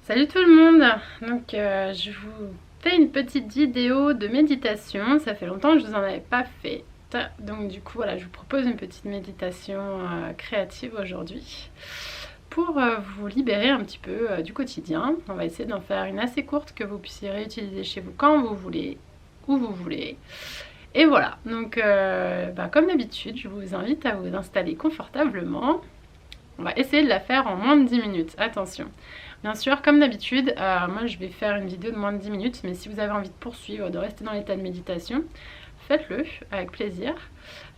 Salut tout le monde. Donc je vous fais une petite vidéo de méditation. Ça fait longtemps que je vous en avais pas fait. Donc du coup voilà, je vous propose une petite méditation créative aujourd'hui pour vous libérer un petit peu du quotidien. On va essayer d'en faire une assez courte que vous puissiez réutiliser chez vous quand vous voulez, où vous voulez. Et voilà, donc comme d'habitude, je vous invite à vous installer confortablement. On va essayer de la faire en moins de 10 minutes, attention. Bien sûr, comme d'habitude, moi je vais faire une vidéo de moins de 10 minutes, mais si vous avez envie de poursuivre, de rester dans l'état de méditation, faites-le avec plaisir.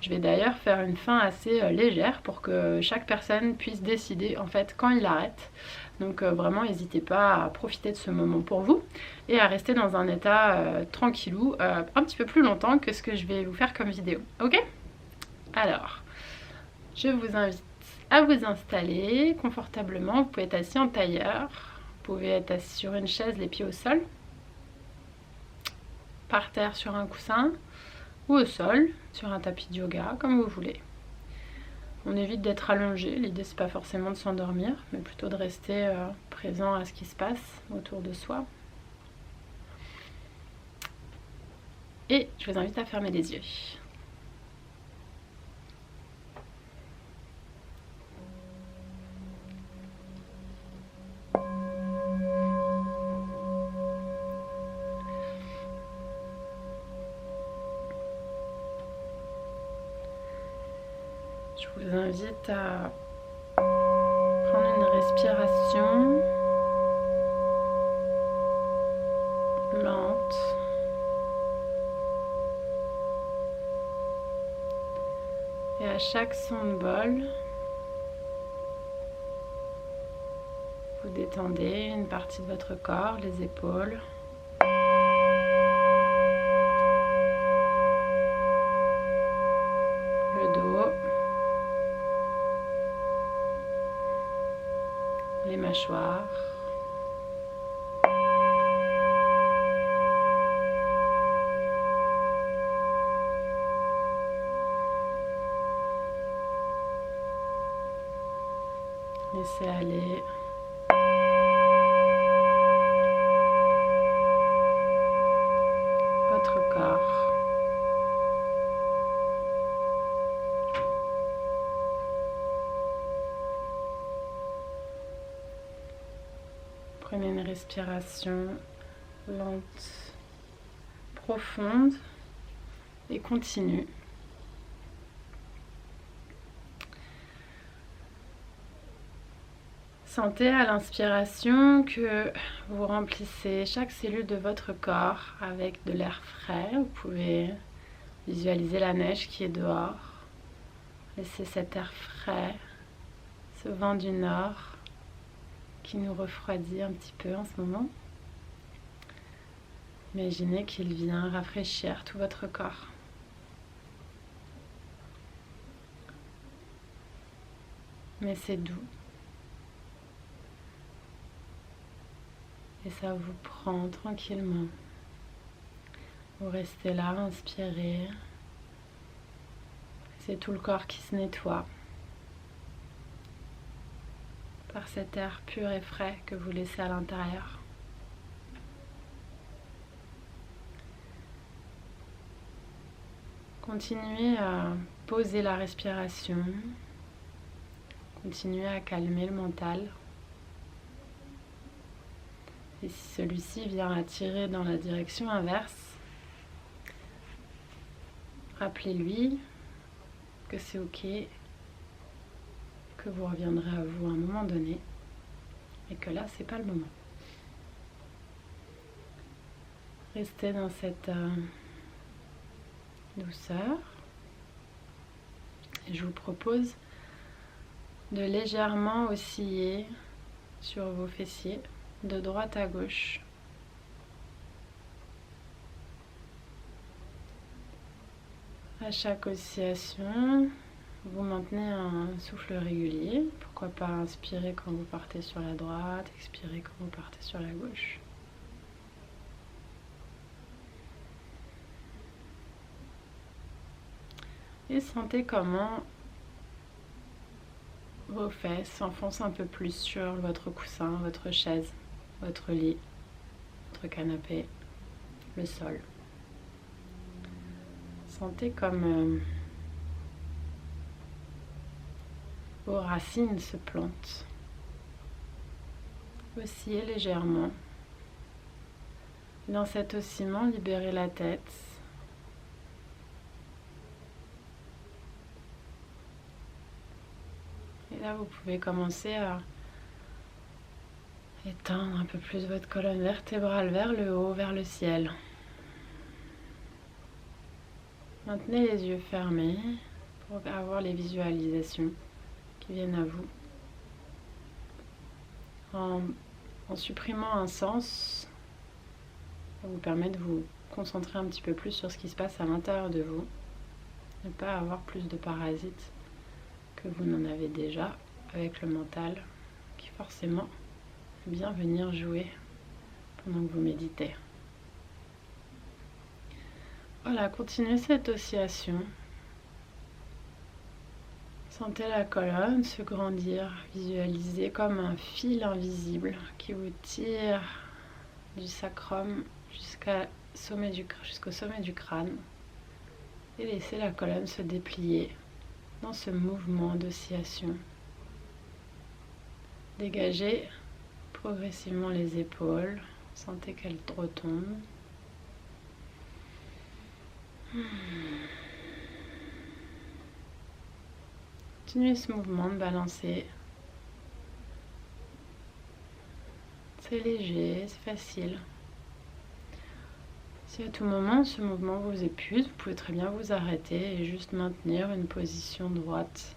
Je vais d'ailleurs faire une fin assez légère pour que chaque personne puisse décider en fait quand il arrête. Donc vraiment, n'hésitez pas à profiter de ce moment pour vous et à rester dans un état tranquillou un petit peu plus longtemps que ce que je vais vous faire comme vidéo. Ok? Alors, je vous invite à vous installer confortablement. Vous pouvez être assis en tailleur, vous pouvez être assis sur une chaise, les pieds au sol, par terre sur un coussin ou au sol sur un tapis de yoga, comme vous voulez. On évite d'être allongé, l'idée c'est pas forcément de s'endormir, mais plutôt de rester présent à ce qui se passe autour de soi. Et je vous invite à fermer les yeux. Je vous invite à prendre une respiration lente. Et à chaque son de bol, vous détendez une partie de votre corps, les épaules. Le dos. Les mâchoires. Laissez aller votre corps. Prenez une respiration lente, profonde et continue. Sentez à l'inspiration que vous remplissez chaque cellule de votre corps avec de l'air frais. Vous pouvez visualiser la neige qui est dehors. Laissez cet air frais, ce vent du nord qui nous refroidit un petit peu en ce moment. Imaginez qu'il vient rafraîchir tout votre corps. Mais c'est doux. Et ça vous prend tranquillement. Vous restez là, inspirez. C'est tout le corps qui se nettoie par cet air pur et frais que vous laissez à l'intérieur. Continuez à poser la respiration. Continuez à calmer le mental. Et si celui-ci vient attirer dans la direction inverse, rappelez-lui que c'est ok, que vous reviendrez à vous à un moment donné et que là, c'est pas le moment. Restez dans cette douceur. Et je vous propose de légèrement osciller sur vos fessiers de droite à gauche. À chaque oscillation, vous maintenez un souffle régulier. Pourquoi pas inspirer quand vous partez sur la droite, expirer quand vous partez sur la gauche. Et sentez comment vos fesses s'enfoncent un peu plus sur votre coussin, votre chaise. votre lit, votre canapé, le sol. Sentez comme vos racines se plantent. Oscillez légèrement. Dans cet oscillement, libérez la tête. Et là, vous pouvez commencer à étendre un peu plus votre colonne vertébrale vers le haut, vers le ciel. Maintenez les yeux fermés pour avoir les visualisations qui viennent à vous. En supprimant un sens, ça vous permet de vous concentrer un petit peu plus sur ce qui se passe à l'intérieur de vous. Ne pas avoir plus de parasites que vous n'en avez déjà avec le mental qui forcément aime bien venir jouer pendant que vous méditez. Voilà, continuez cette oscillation. Sentez la colonne se grandir, visualisez comme un fil invisible qui vous tire du sacrum jusqu'au sommet du crâne et laissez la colonne se déplier dans ce mouvement d'oscillation. Dégagez progressivement les épaules, sentez qu'elles retombent. Continuez ce mouvement de balancer. C'est léger, c'est facile. Si à tout moment ce mouvement vous épuise, vous pouvez très bien vous arrêter et juste maintenir une position droite,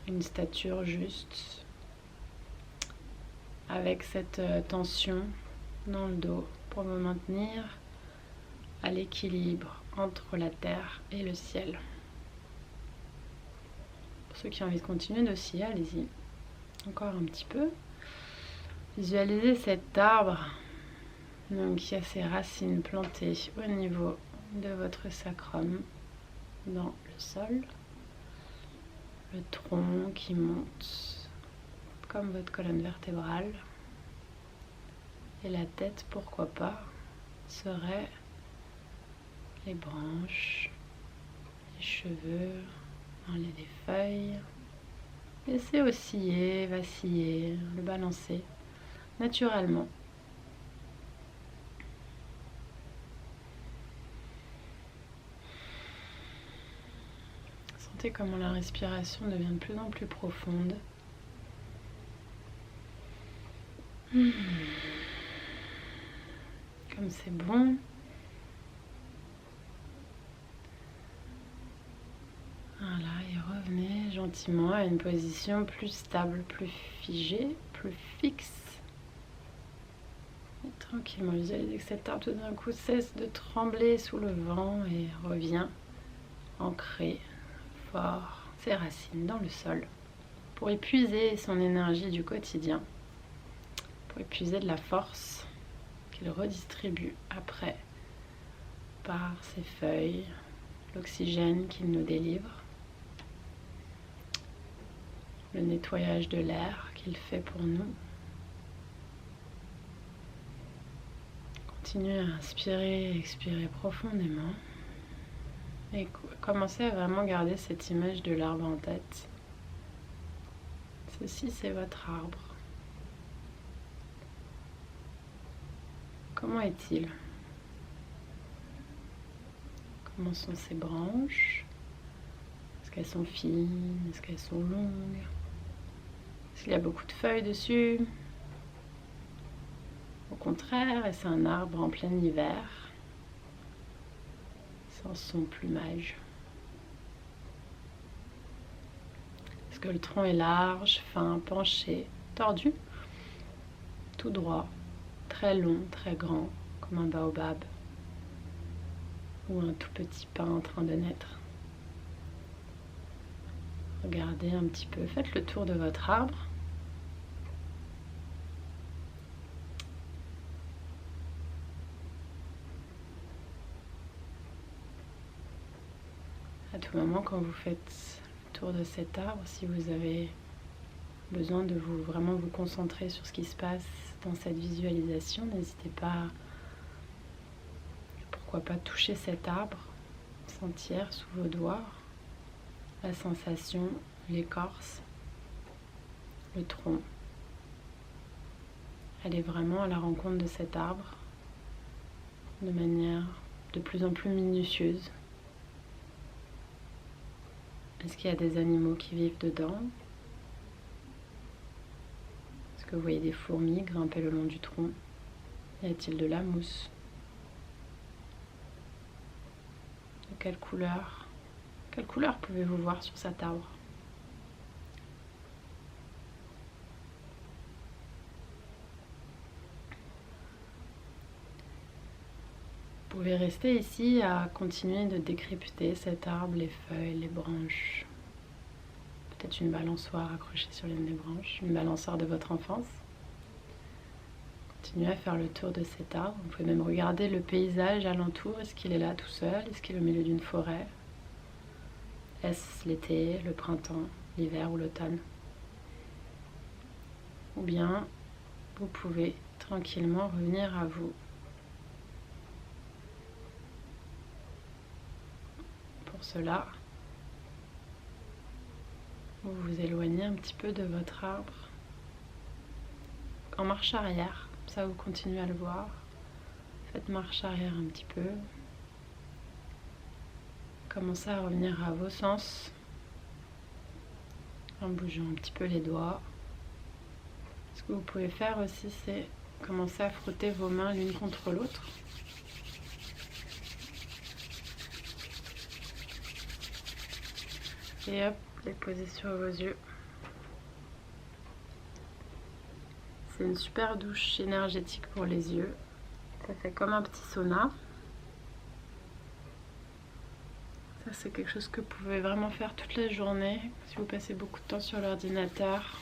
une stature juste, avec cette tension dans le dos pour vous maintenir à l'équilibre entre la terre et le ciel. Pour ceux qui ont envie de continuer d'osciller, allez-y. Encore un petit peu. Visualisez cet arbre donc, qui a ses racines plantées au niveau de votre sacrum dans le sol. Le tronc qui monte comme votre colonne vertébrale. Et la tête, pourquoi pas, serait les branches, les cheveux, enlevez les feuilles. Laissez osciller, vaciller, le balancer naturellement. Sentez comment la respiration devient de plus en plus profonde. Comme c'est bon. Voilà, et revenez gentiment à une position plus stable, plus figée, plus fixe. Et tranquillement, visualisez que cet arbre tout d'un coup cesse de trembler sous le vent et revient ancré fort ses racines dans le sol pour épuiser son énergie du quotidien, pour épuiser de la force qu'il redistribue après par ses feuilles, l'oxygène qu'il nous délivre, le nettoyage de l'air qu'il fait pour nous. Continuez à inspirer et expirer profondément et commencez à vraiment garder cette image de l'arbre en tête. Ceci, c'est votre arbre. Comment est-il? Comment sont ses branches? Est-ce qu'elles sont fines? Est-ce qu'elles sont longues? Est-ce qu'il y a beaucoup de feuilles dessus? Au contraire, est-ce un arbre en plein hiver, sans son plumage? Est-ce que le tronc est large, fin, penché, tordu? Tout droit, très long, très grand, comme un baobab ou un tout petit pin en train de naître? Regardez un petit peu, faites le tour de votre arbre. À tout moment, quand vous faites le tour de cet arbre, si vous avez besoin de vraiment vous concentrer sur ce qui se passe dans cette visualisation, n'hésitez pas, pourquoi pas toucher cet arbre, sentir sous vos doigts la sensation, l'écorce, le tronc. Allez vraiment à la rencontre de cet arbre de manière de plus en plus minutieuse. Est-ce qu'il y a des animaux qui vivent dedans? Est-ce que vous voyez des fourmis grimper le long du tronc? Y a-t-il de la mousse? De quelle couleur? Quelle couleur pouvez-vous voir sur cet arbre? Vous pouvez rester ici à continuer de décrypter cet arbre, les feuilles, les branches. Peut-être une balançoire accrochée sur l'une des branches, une balançoire de votre enfance. Continuez à faire le tour de cet arbre. Vous pouvez même regarder le paysage alentour. Est-ce qu'il est là tout seul? Est-ce qu'il est au milieu d'une forêt? Est-ce l'été, le printemps, l'hiver ou l'automne? Ou bien vous pouvez tranquillement revenir à vous. Pour cela, vous vous éloignez un petit peu de votre arbre en marche arrière. Ça, vous continuez à le voir. Faites marche arrière un petit peu. Commencez à revenir à vos sens en bougeant un petit peu les doigts. Ce que vous pouvez faire aussi, c'est commencer à frotter vos mains l'une contre l'autre. Et hop, les poser sur vos yeux. C'est une super douche énergétique pour les yeux. Ça fait comme un petit sauna. Ça, c'est quelque chose que vous pouvez vraiment faire toute la journée. Si vous passez beaucoup de temps sur l'ordinateur,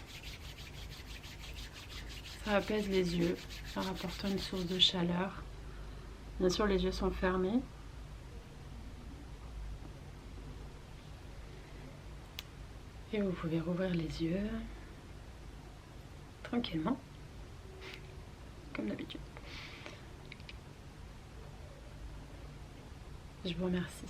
ça apaise les yeux en apportant une source de chaleur. Bien sûr, les yeux sont fermés. Et vous pouvez rouvrir les yeux tranquillement, comme d'habitude. Je vous remercie.